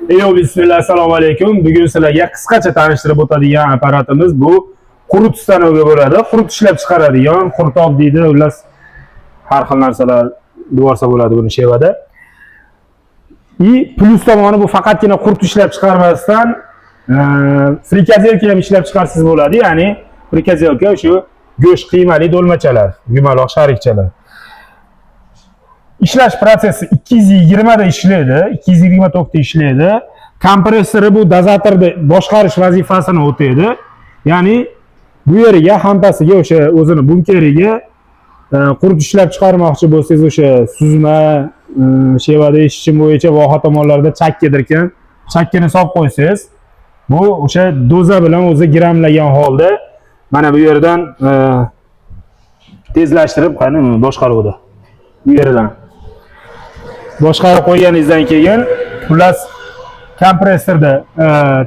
Bismillah, assalomu alaykum. Bugun sizlarga qisqacha tanishtirib o'tadigan apparatimiz bu quritish stanogi bo'ladi. Qurit ishlab chiqaradigan, qurtoq deydi, ular har xil narsalar devorsa bo'ladi buni shevada. Plus tomoni bu faqatgina qurit ishlab chiqarmasdan frikazelka ham ishlab chiqarsiz bo'ladi. Ya'ni frikazelka shu go'sht qiymali do'lmachalar, yumaloq sharikchalar. İşlash prosesi 220 da ishlaydi, 220 tokda ishlaydi. Kompressori bu dozatorda boshqarish vazifasini o'taydi. Ya'ni bu yeriga hampasiga o'sha o'zini bunkeriga qurit ishlab chiqarmoqchi bo'lsangiz o'sha suzma shevada eshitishim bo'yicha voha tomonlarda chakkadirkan, chakkani solib qo'ysangiz, bu o'sha doza bilan o'zi gramlagan holda mana bu yerdan tezlashtirib qani boshqaruvda. Bu yerdan boshqarib qo'yganingizdan keyin xullas kompressorda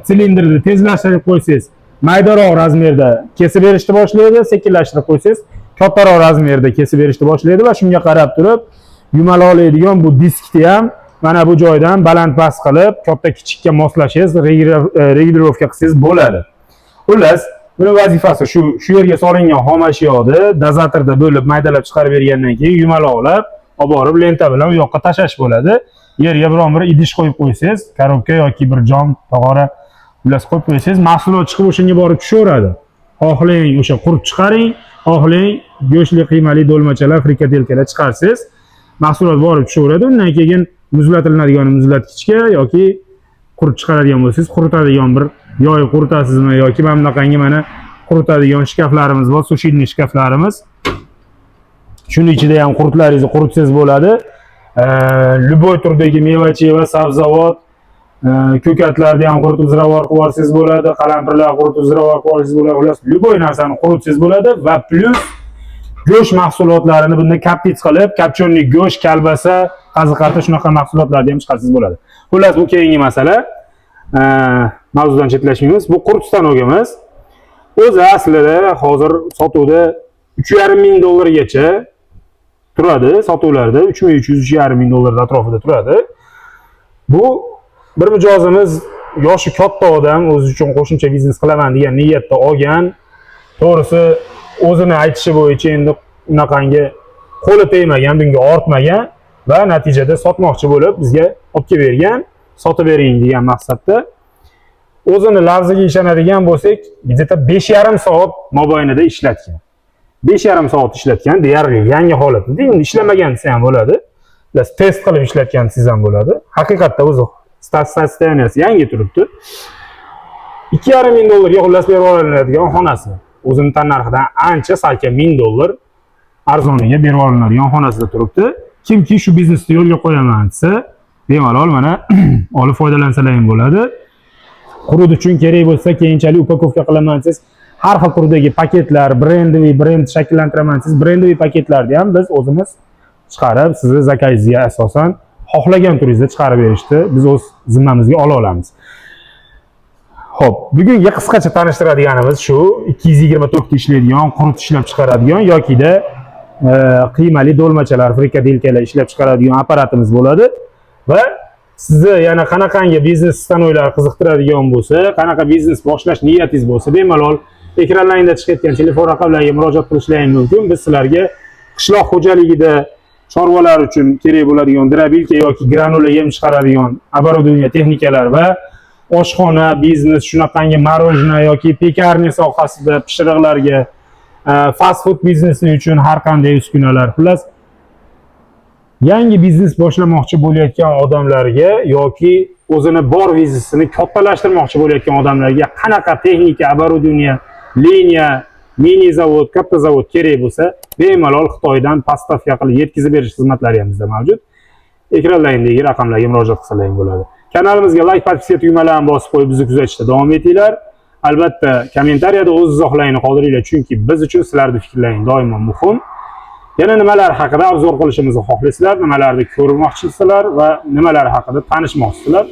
silindrni tezlashtirib qo'ysangiz, maydaroq razmerda kesib berishni boshlaydi, sekinlashtirib qo'ysangiz, kattaroq razmerda kesib berishni boshlaydi va shunga qarab turib yumaloqlaydigan bu diskni ham mana bu joydan baland-past qilib, katta kichikka moslashingiz, regulirovka qilsangiz bo'ladi. Xullas, buni vazifasi shu yerga solingan xomashyoni dozatorda bo'lib maydalab chiqarib bergandan keyin yumaloqlab olib borib lenta bilan u yoqqa tashlash bo'ladi. Yerga biron bir idish qo'yib qo'ysangiz, korobka yoki bir jom tog'ora ulas qo'yib qo'ysangiz, mahsulot chiqib o'shanga borib tushaveradi. Xohlang o'sha qurib chiqaring, xohlang go'shtli qiymali do'lmachalar, frikadelkalar chiqarsangiz, mahsulot borib tushaveradi. Undan keyin muzlatiladigan muzlatgichga yoki qurib chiqaradigan bo'lsangiz, quritadigan bir yoy quritasizmi yoki mana bunaqangi mana quritadigan shkaflarimiz bor, sushilniy shkaflarimiz. Shuning ichida ham quritlaringizni quritsangiz bo'ladi. Любой turdagi meva-cheva, sabzavot, ko'katlarni ham quritib ziravor qilib olsangiz bo'ladi, qalampirlar quritib ziravor qilib olsangiz bo'ladi. Xullas, любой narsani quritsangiz bo'ladi va plus go'sht mahsulotlarini bunda kaptit qilib, kapchonli go'sht, kalbasa, qaziqarta shunaqa mahsulotlarni ham chiqarsangiz bo'ladi. Xullas, bu keyingi masala. Mavzudan chetlashmaymiz. Bu qurit stanogimiz o'zi aslida hozir sotuvda 3,5 ming dollargacha turadi, sotuvlarda 3300-3,5 ming dollar atrofida turadi. Bu bir mijozimiz yoshi katta odam, o'zi uchun qo'shimcha biznes qilaman degan niyatda olgan. To'g'risi, o'zini aytishi bo'yicha endi unaqangi qo'li tegmagan, bunga ortmagan va natijada sotmoqchi bo'lib bizga olib kelib bergan, sotib bering degan maqsadda. O'zini lafziga ishonadigan bo'lsak, где-то 5,5 soat mobaynida ishlatgan. 5,5 soat ishlatgan, deyarli yangi holatida. Endi ishlamagansiz ham bo'ladi. Test qilib ishlatgansiz ham bo'ladi. Haqiqatda o'zi sosteniyasi yangi turibdi. 2,5 ming dollarga xullas berib olinadigan xonasi. O'zining tannarxidan ancha salkam 1000 dollar arzoniga berib olinadigan xonasida turibdi. Kimki shu biznesni yo'lga qo'yaman desa, bemalol mana olib foydalansalar ham bo'ladi. Qurit uchun kerak bo'lsa, keyinchalik upakovka qilaman desiz, har xil turdagi paketlar, brend shakllantiraman desiz, brendli paketlarni ham biz o'zimiz chiqarib, sizni zakazingizga asosan xohlagan turingizda chiqarib berishni biz o'z zimmamizga ola olamiz. Xo'p, bugungi qisqacha tanishtiradiganimiz shu 224 ta ishlaydigan, qurit ishlab chiqaradigan yokida qiymali do'lmachalar, frikadelkalar ishlab chiqaradigan apparatimiz bo'ladi va sizni yana qanaqangi biznes stanoylar qiziqtiradigan bo'lsa, qanaqa biznes boshlash niyatingiz bo'lsa, bemalol ekranlaringda chiqib ketgan telefon raqamlariga murojaat qilishlaringiz mumkin. Biz sizlarga qishloq xo'jaligida chorvalar uchun kerak bo'ladigan drobilka yoki granula yem chiqaradigan оборудование texnikalar va oshxona, biznes, shunaqangi marojna yoki pekarniya sohasida pishiriqlarga, fast food biznesi uchun har qanday uskunalar, xullas yangi biznes boshlamoqchi bo'layotgan odamlarga yoki o'zini bor biznesini kattalashtirmoqchi bo'layotgan odamlarga qanaqa texnika, оборудование, liniya, mini zavod, katta zavod kerak bo'lsa, bemalol Xitoydan postavka qilib yetkazib berish xizmatlari ham bizda mavjud. Ekranlaringdagi raqamlarga murojaat qilsalaring bo'ladi. Kanalimizga like, podpiska tugmalarini bosib qo'yib bizni kuzatishda davom etinglar. Albatta, kommentariyada o'z izohlaringizni qoldiringlar, chunki biz uchun sizlarning fikrlaringiz doimo muhim. Yana nimalar haqida obzor qilishimizni xohlaysizlar, nimalarni ko'rmoqchisizlar va nimalar haqida tanishmoqchisizlar,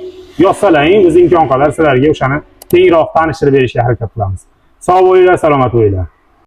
yozsalaring, biz imkon qadar sizlarga o'shani kengroq tanishtirib berishga harakat qilamiz. Sog' bo'linglar, salomat bo'linglar.